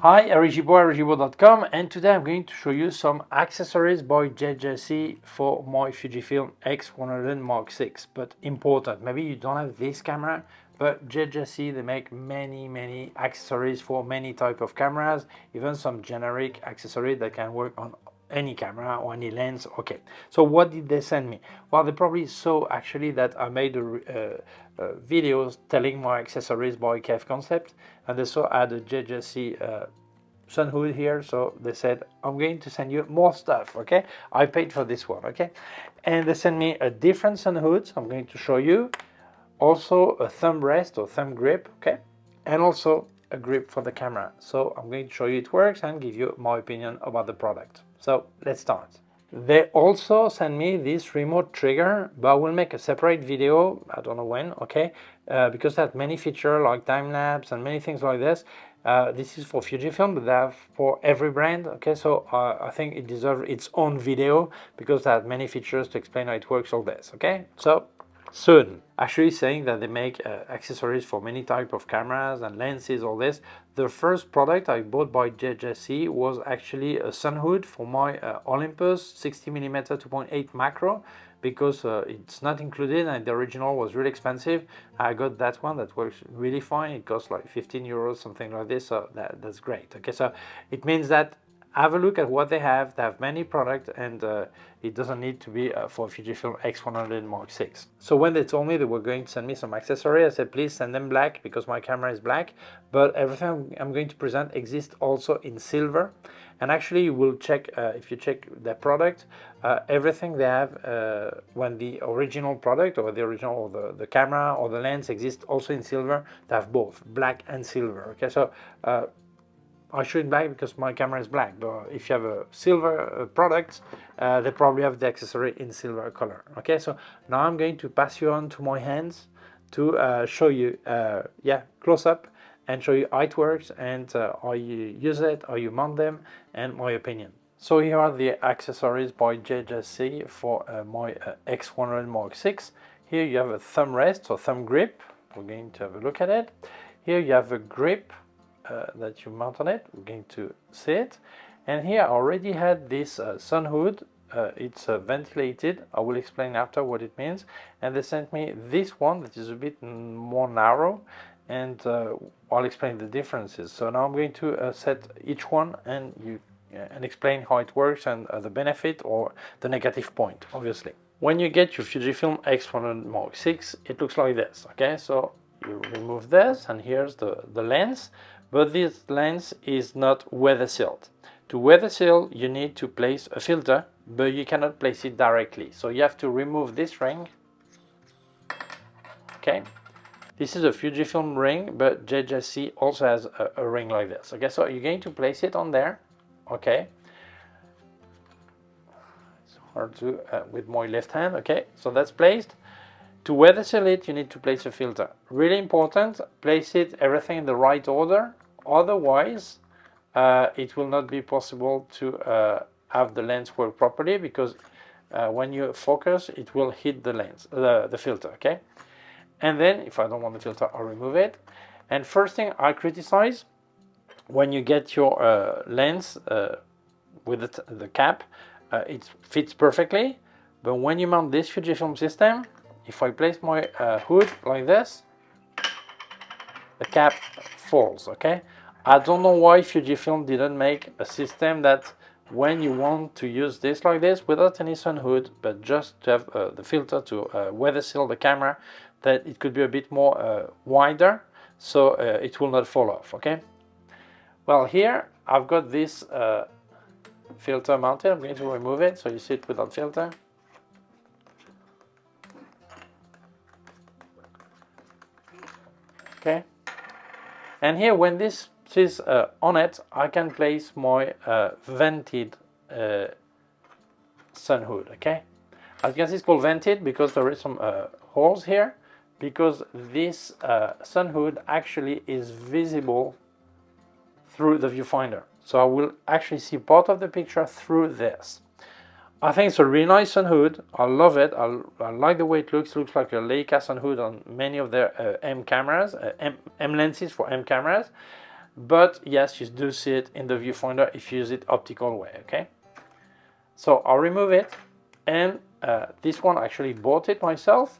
Hi, Gibaud, Gibaud.com, and today I'm going to show you some accessories by JJC for my Fujifilm X100VI. But important, maybe you don't have this camera, but JJC, they make many accessories for many type of cameras, even some generic accessories that can work on any camera or any lens. Okay, so what did they send me? Well, they probably saw actually that I made videos telling my accessories by K&F Concept, and they saw I had a JJC Sunhood here, so they said I'm going to send you more stuff. Okay, I paid for this one. Okay, and they sent me a different Sunhood. I'm going to show you also a thumb rest or thumb grip. Okay, and also a grip for the camera. So I'm going to show you it works and give you my opinion about the product. So let's start. They also send me this remote trigger, but I will make a separate video, I don't know when, okay, because that many features like time lapse and many things like this. This is for Fujifilm, but they have for every brand, okay, so I think it deserves its own video because they have many features to explain how it works, all this, okay. So soon, actually saying that they make accessories for many type of cameras and lenses, all this. The first product I bought by JJC was actually a Sunhood for my Olympus 60mm 2.8 macro, because it's not included and the original was really expensive. I got that one that works really fine. It costs like 15 euros, something like this, so that's great. Okay, so it means that have a look at what they have. They have many products, and it doesn't need to be for Fujifilm X100VI. So when they told me they were going to send me some accessory, I said please send them black because my camera is black, but everything I'm going to present exists also in silver. And actually you will check, if you check the product, everything they have, when the original product or the original or the camera or the lens exists also in silver, they have both black and silver. Okay, so I show it black because my camera is black, but if you have a silver product, they probably have the accessory in silver color. Okay, so now I'm going to pass you on to my hands to show you, close up, and show you how it works and how you use it, how you mount them, and my opinion. So here are the accessories by JJC for my X100VI. Here you have a thumb rest or thumb grip. We're going to have a look at it. Here you have a grip that you mount on it. We're going to see it. And here I already had this Sunhood. It's ventilated. I will explain after what it means. And they sent me this one that is a bit more narrow, and I'll explain the differences. So now I'm going to set each one and explain how it works and the benefit or the negative point, obviously. When you get your Fujifilm X100VI, it looks like this. Okay, so you remove this, and here's the lens. But this lens is not weather sealed. To weather seal, you need to place a filter, but you cannot place it directly. So you have to remove this ring. Okay, this is a Fujifilm ring, but JJC also has a ring like this. Okay, so you're going to place it on there. Okay, it's hard to with my left hand. Okay, so that's placed. To weather seal it, you need to place a filter. Really important, place it everything in the right order. Otherwise, it will not be possible to have the lens work properly, because when you focus, it will hit the lens, the filter. Okay, and then if I don't want the filter, I'll remove it. And first thing I criticize, when you get your lens with the cap, it fits perfectly, but when you mount this Fujifilm system, if I place my hood like this, the cap falls. Okay, I don't know why Fujifilm didn't make a system that when you want to use this like this without any Sunhood, but just to have the filter to weather seal the camera, that it could be a bit more wider, so it will not fall off. Okay, well, here I've got this filter mounted. I'm going to remove it so you see it without filter. Okay, and here when this is on it, I can place my vented Sunhood. Okay, as you can see, it's called vented because there is some holes here, because this Sunhood actually is visible through the viewfinder, so I will actually see part of the picture through this. I think it's a really nice Sunhood. I love it. I like the way it looks. It looks like a Leica Sunhood on many of their M cameras, M lenses for M cameras. but yes, you do see it in the viewfinder if you use it optical way. Okay, so I'll remove it, and this one I actually bought it myself,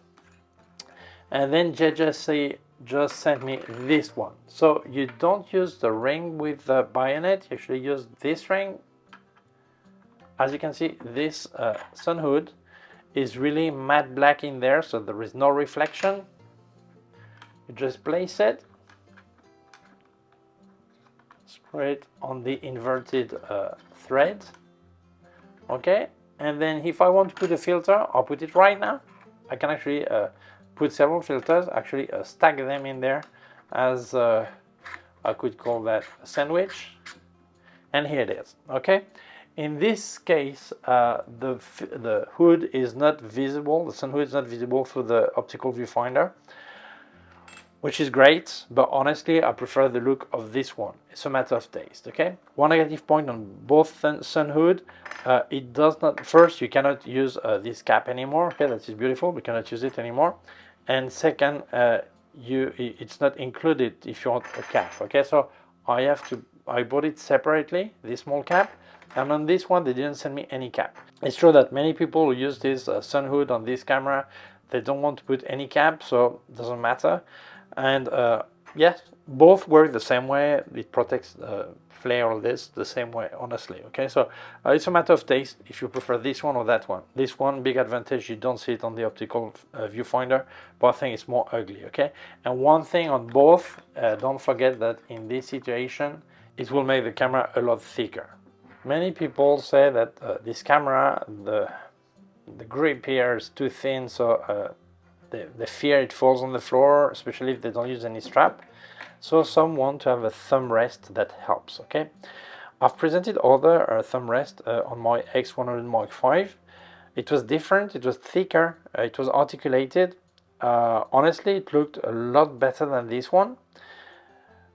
and then JJC just sent me this one. So you don't use the ring with the bayonet, you actually use this ring. As you can see, this Sunhood is really matte black in there, so there is no reflection. You just place it straight on the inverted thread. Okay, and then if I want to put a filter, I'll put it right now. I can actually put several filters, actually stack them in there as I could call that a sandwich, and here it is. Okay, in this case the hood is not visible, the Sunhood is not visible through the optical viewfinder, which is great, but honestly I prefer the look of this one. It's a matter of taste. Okay, one negative point on both Sunhood, it does not, first, you cannot use this cap anymore. Okay, that is beautiful, we cannot use it anymore, and second, it's not included if you want a cap. Okay, so I bought it separately, this small cap, and on this one they didn't send me any cap. It's true that many people who use this Sunhood on this camera, they don't want to put any cap, so it doesn't matter. And yes, both work the same way. It protects flare or this the same way, honestly. Okay, so it's a matter of taste if you prefer this one or that one. This one, big advantage, you don't see it on the optical viewfinder, but I think it's more ugly. Okay, and one thing on both, don't forget that in this situation it will make the camera a lot thicker. Many people say that this camera, the grip here is too thin, so they fear it falls on the floor, especially if they don't use any strap. So some want to have a thumb rest that helps. Okay, I've presented other thumb rest on my X100VI. It was different, it was thicker, it was articulated. Honestly, it looked a lot better than this one.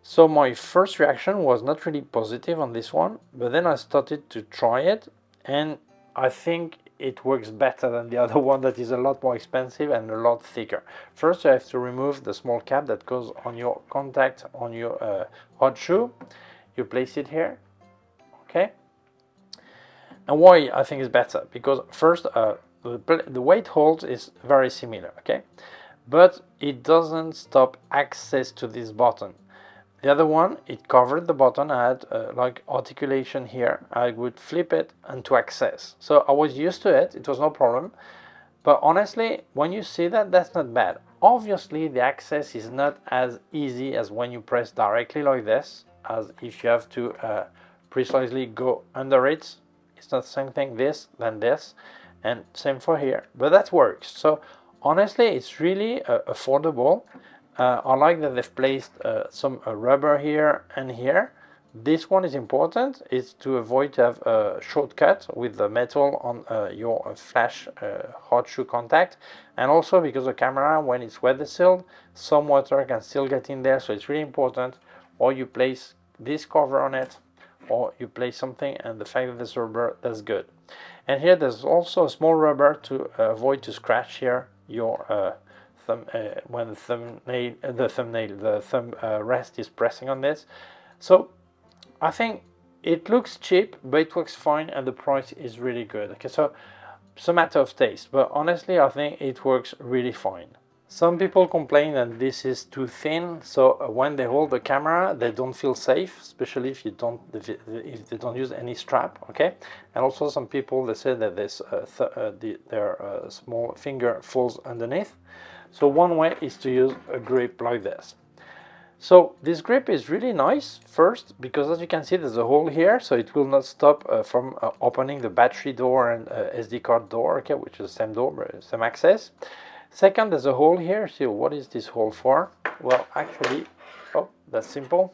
So my first reaction was not really positive on this one, but then I started to try it, and I think it works better than the other one that is a lot more expensive and a lot thicker. First, you have to remove the small cap that goes on your contact on your hot shoe. You place it here. Okay, and why I think it's better, because first the way it holds is very similar. Okay, but it doesn't stop access to this button. The other one, it covered the button. I had like articulation here. I would flip it and to access. So I was used to it. It was no problem. But honestly, when you see that, that's not bad. Obviously, the access is not as easy as when you press directly like this, as if you have to precisely go under it. It's not the same thing this than this, and same for here. But that works. So honestly, it's really affordable. I like that they've placed some rubber here and here. This one is important, it's to avoid to have a shortcut with the metal on your flash hot shoe contact, and also because the camera, when it's weather sealed, some water can still get in there, so it's really important. Or you place this cover on it, or you place something, and the fact that there's rubber, that's good. And here there's also a small rubber to avoid to scratch here your when the thumb rest is pressing on this. So I think it looks cheap, but it works fine, and the price is really good. Okay, so it's a matter of taste, but honestly I think it works really fine. Some people complain that this is too thin, so when they hold the camera they don't feel safe, especially if they don't use any strap. Okay, and also some people, they say that this their small finger falls underneath. So one way is to use a grip like this. So this grip is really nice, first because as you can see there's a hole here, so it will not stop from opening the battery door and SD card door, okay, which is the same door, same access. Second, there's a hole here. So what is this hole for? Well, actually, oh, that's simple.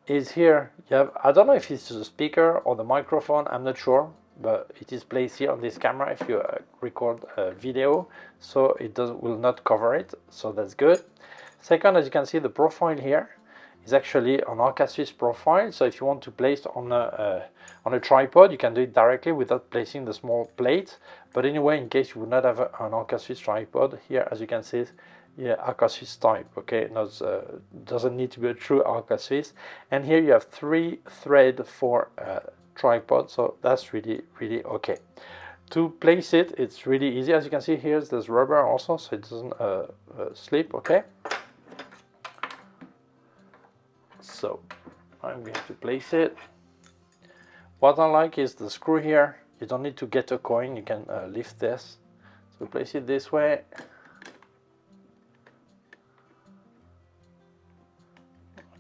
Is here you have, I don't know if it's the speaker or the microphone, I'm not sure, but it is placed here on this camera if you record a video, so it will not cover it, so that's good. Second, as you can see, the profile here is actually an Arca Swiss profile, so if you want to place on a tripod, you can do it directly without placing the small plate. But anyway, in case you would not have an Arca Swiss tripod, here, as you can see, yeah, Arca Swiss type, okay, not doesn't need to be a true Arca Swiss. And here you have 3 thread for tripod, so that's really okay. To place it, it's really easy. As you can see here, there's rubber also, so it doesn't slip, okay. So I'm going to place it. What I like is the screw here. You don't need to get a coin, you can lift this. So place it this way.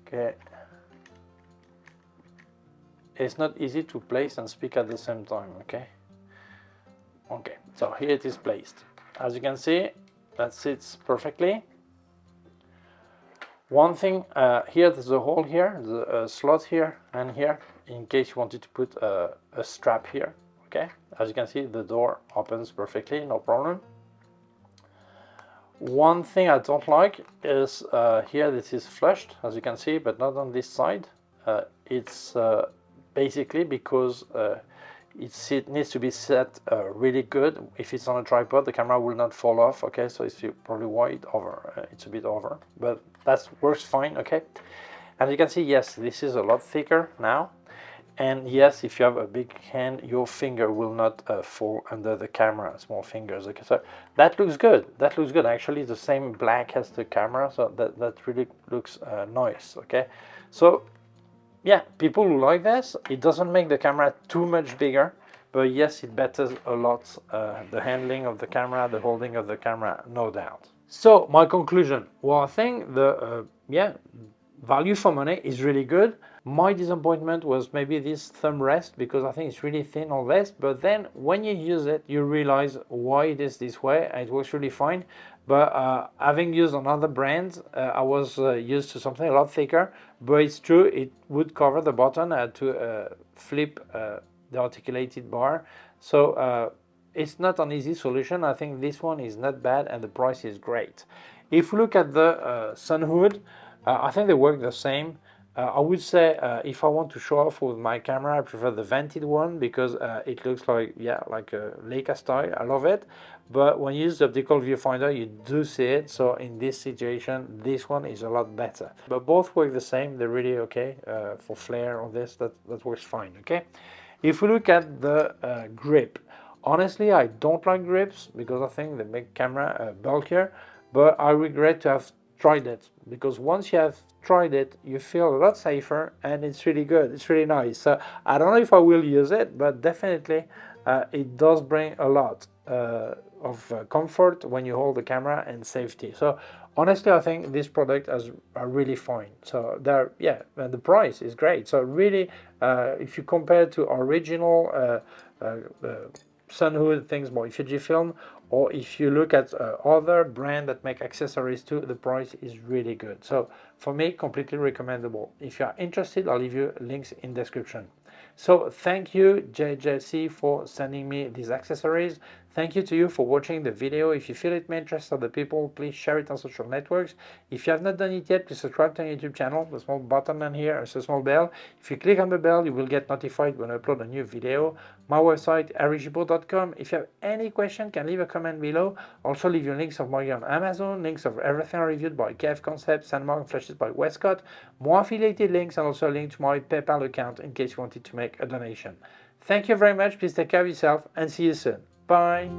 Okay. It's not easy to place and speak at the same time, okay? Okay, so here it is placed. As you can see, that sits perfectly. One thing, here there's a hole here, the slot here and here, in case you wanted to put a strap here, okay? As you can see, the door opens perfectly, no problem. One thing I don't like is here this is flushed, as you can see, but not on this side. It's basically because it needs to be set really good. If it's on a tripod, the camera will not fall off, okay? So it's probably wide over, it's a bit over, but that works fine, okay? And you can see, yes, this is a lot thicker now. And yes, if you have a big hand, your finger will not fall under the camera, small fingers, okay? So that looks good, that looks good. Actually, the same black as the camera, so that really looks nice, okay? So yeah, people who like this, it doesn't make the camera too much bigger, but yes, it betters a lot the handling of the camera, the holding of the camera, no doubt. So my conclusion, well, I think the yeah, value for money is really good. My disappointment was maybe this thumb rest, because I think it's really thin on this, but then when you use it, you realize why it is this way, and it works really fine. But having used another brand, I was used to something a lot thicker, but it's true, it would cover the button to flip the articulated bar. So it's not an easy solution. I think this one is not bad and the price is great. If we look at the Sunhood, I think they work the same. I would say if I want to show off with my camera, I prefer the vented one, because it looks like, yeah, like a Leica style. I love it. But when you use the optical viewfinder, you do see it. So in this situation, this one is a lot better. But both work the same. They're really okay for flare on this. That works fine, okay? If we look at the grip, honestly, I don't like grips because I think they make camera bulkier. But I regret to have tried it, because once you have tried it, you feel a lot safer and it's really good, it's really nice. So I don't know if I will use it, but definitely it does bring a lot of comfort when you hold the camera, and safety. So honestly, I think this product are really fine. So they're, yeah, and the price is great. So really, if you compare to original Sunhood things by Fujifilm, or if you look at other brands that make accessories too, the price is really good. So for me, completely recommendable. If you are interested, I'll leave you links in description. So thank you, JJC, for sending me these accessories. Thank you to you for watching the video. If you feel it may interest other people, please share it on social networks. If you have not done it yet, please subscribe to our YouTube channel. The small button down here is a small bell. If you click on the bell, you will get notified when I upload a new video. My website, Gibaud.com. If you have any question, can leave a comment below. Also leave your links of my gear on Amazon, links of everything I reviewed by K&F Concept, Sandmarc, Flashes by Westcott, more affiliated links, and also a link to my PayPal account in case you wanted to make a donation. Thank you very much. Please take care of yourself and see you soon. Bye.